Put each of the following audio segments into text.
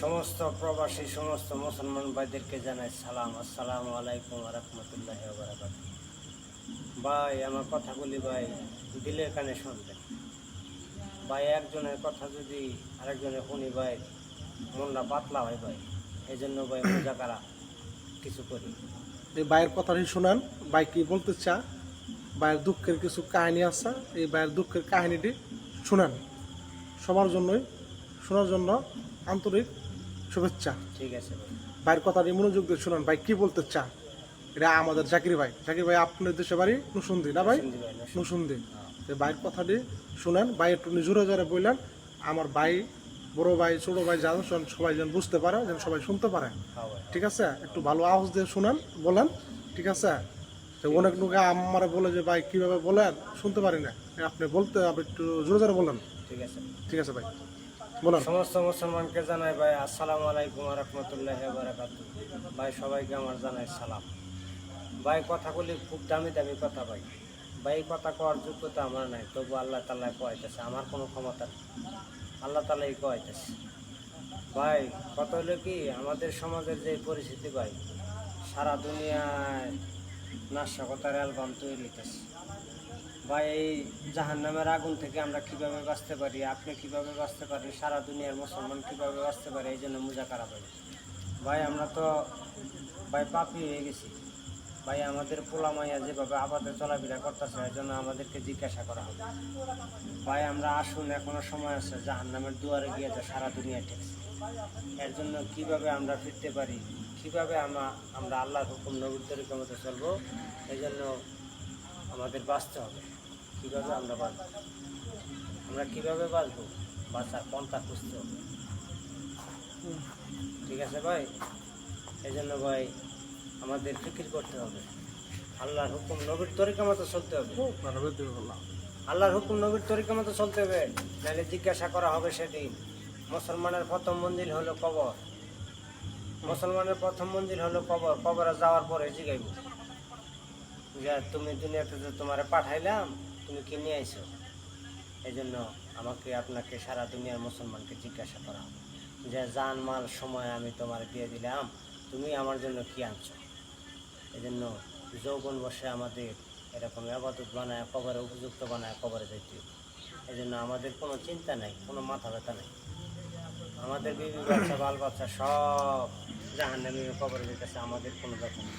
সমস্ত প্রবাসী সমস্ত মুসলমান ভাইদেরকে জানাই সালাম, আসসালামু আলাইকুম ওয়া রাহমাতুল্লাহি ওয়া বারাকাতুহু। ভাই আমার কথাগুলি ভাই দিলের কানে শুনবেন। ভাই একজনের কথা যদি আরেকজনের শুনি ভাই মনটা পাতলা হয় ভাই, এই জন্য ভাই মুজাকারা কিছু করি। এই ভাইয়ের কথাটি শোনান, ভাই কি বলতে চা, ভাইয়ের দুঃখের কিছু কাহিনী আছে, এই ভাইয়ের দুঃখের কাহিনীটি শোনান। সবার জন্যই শোনার জন্য আন্তরিক শুভেচ্ছা। ঠিক আছে ভাই, ভাইয়ের কথাটি মনোযোগ দিয়ে শোনান, ভাই কি বলতে চা। এটা আমাদের জাকির ভাই। জাকির ভাই আপনার দেশে বাড়ি নুসুন্দি না ভাই? শুনদি ভাই না শুন। নুসুন্দি। ভাইয়ের কথাটি শোনান, ভাই একটু জোরে জোরে বললেন, আমার ভাই বড় ভাই ছোট ভাই যারা সবাই যেন বুঝতে পারে, যেন সবাই শুনতে পারে। হ্যাঁ ভাই, ঠিক আছে, একটু ভালো আওয়াজ দিয়ে শোনান, বলেন। ঠিক আছে, তো অনেক লোক আমারে বলে যে ভাই কিভাবে বলেন শুনতে পারি না, আপনি বলতে আপনি একটু জোরে জোরে বলেন। ঠিক আছে। ঠিক আছে ভাই, বলেন। সমস্ত মুসলমানকে জানাই ভাই আসসালামু আলাইকুম ওয়া রাহমাতুল্লাহি ওয়া বারাকাতুহু। ভাই সবাইকে আমার জানাই সালাম। ভাই কথাগুলি খুব দামি দামি কথা ভাই। ভাই এই কথা কওয়ার যোগ্যতা আমার নাই, তবু আল্লাহ তাআলা কওয়াইতেছে, আমার কোনো ক্ষমতা নেই, আল্লাহ তাআলাই কওয়াইতেছে। ভাই কথা হলো কি, আমাদের সমাজের যে পরিস্থিতি ভাই, সারা দুনিয়ায় নাশকতার অ্যালবাম তৈরি হইতেছে ভাই। এই জাহান্নামের আগুন থেকে আমরা কিভাবে বাঁচতে পারি, আপনি কিভাবে বাঁচতে পারি, সারা দুনিয়ার মুসলমান কিভাবে বাঁচতে পারে, এই জন্য মুজাকারা ভাই। ভাই আমরা তো ভাই পাপী হয়ে গেছি ভাই, আমাদের পোলা মাইয়া যেভাবে আবাদে চলাফেরা করতেছে এই জন্য আমাদেরকে জিজ্ঞাসা করা হবে। ভাই আমরা আসুন, এখনো সময় আছে, জাহান্নামের দুয়ারে গিয়ে তো সারা দুনিয়া ঠেকছে। এর জন্য কিভাবে আমরা ফিরতে পারি, কিভাবে আমরা আল্লাহর হুকুম নবীর তরিকার মতো চলবো, এই জন্য আমাদের বাঁচতে হবে। কীভাবে আমরা বাঁচবো, আমরা কীভাবে বাঁচবো, বাঁচার পন্থা খুঁজতে হবে। ঠিক আছে ভাই, এই জন্য ভাই আমাদের ফিকির করতে হবে, আল্লাহর হুকুম নবীর তরিকা মতো চলতে হবে। আল্লাহর হুকুম নবীর তরিকা মতো চলতে হবে, নাহলে জিজ্ঞাসা করা হবে সেদিন। মুসলমানের প্রথম মন্দির হলো কবর, মুসলমানের প্রথম মন্দির হলো কবর। কবরে যাওয়ার পরে জিগাইব যে তুমি দুনিয়াতে যে তোমারে পাঠাইলাম, তুমি কি নিয়ে আইছো। এই জন্য আমাকে আপনাকে সারা দুনিয়ার মুসলমানকে জিজ্ঞাসা করা হবে যে জান মাল সময় আমি তোমার দিয়ে দিলাম, তুমি আমার জন্য কি আনছো। এই জন্য যৌবন বসে আমাদের এরকম আবাদত বানায় কবরে উপযুক্ত বানায় কবরে যাইতে। এই জন্য আমাদের কোনো চিন্তা নেই, কোনো মাথা ব্যথা নেই। আমাদের বিবি বাচ্চা বাল বাচ্চা সব জাহান্নামে কবরে যেতেছে, আমাদের কোনো ব্যথা নেই।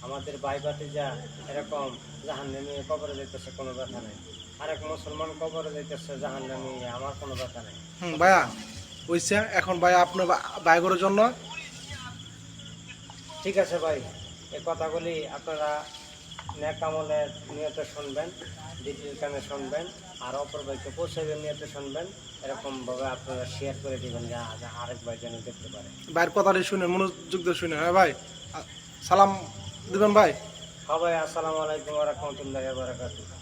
আমাদের ভাই ভাতিজা এরকম জাহান্নামে কবরে যেতেছে, কোনো ব্যথা নেই। আরেক মুসলমান কবরে যেতেছে জাহান্নামে, আমার কোনো ব্যথা নেই। ভাইয়া হইছে, এখন ভাইয়া আপনার ভাইগরের জন্য। ঠিক আছে ভাই, এই কথাগুলি আপনারা নেক আমলের নিয়তে শুনবেন, দ্বিতীয় কানে শুনবেন, আর অপর ভাইকে পৌঁছাবেন নিয়তে শুনবেন। এরকমভাবে আপনারা শেয়ার করে দেবেন যে আরেক ভাই যেন দেখতে পারে। ভাইয়ের কথাটি শুনে মনোযোগ দিয়ে শুনে। হ্যাঁ ভাই, সালাম দিবেন ভাই। হ্যাঁ ভাই, আসসালামু আলাইকুম ওয়া রাহমাতুল্লাহি ওয়া বারাকাতুহু।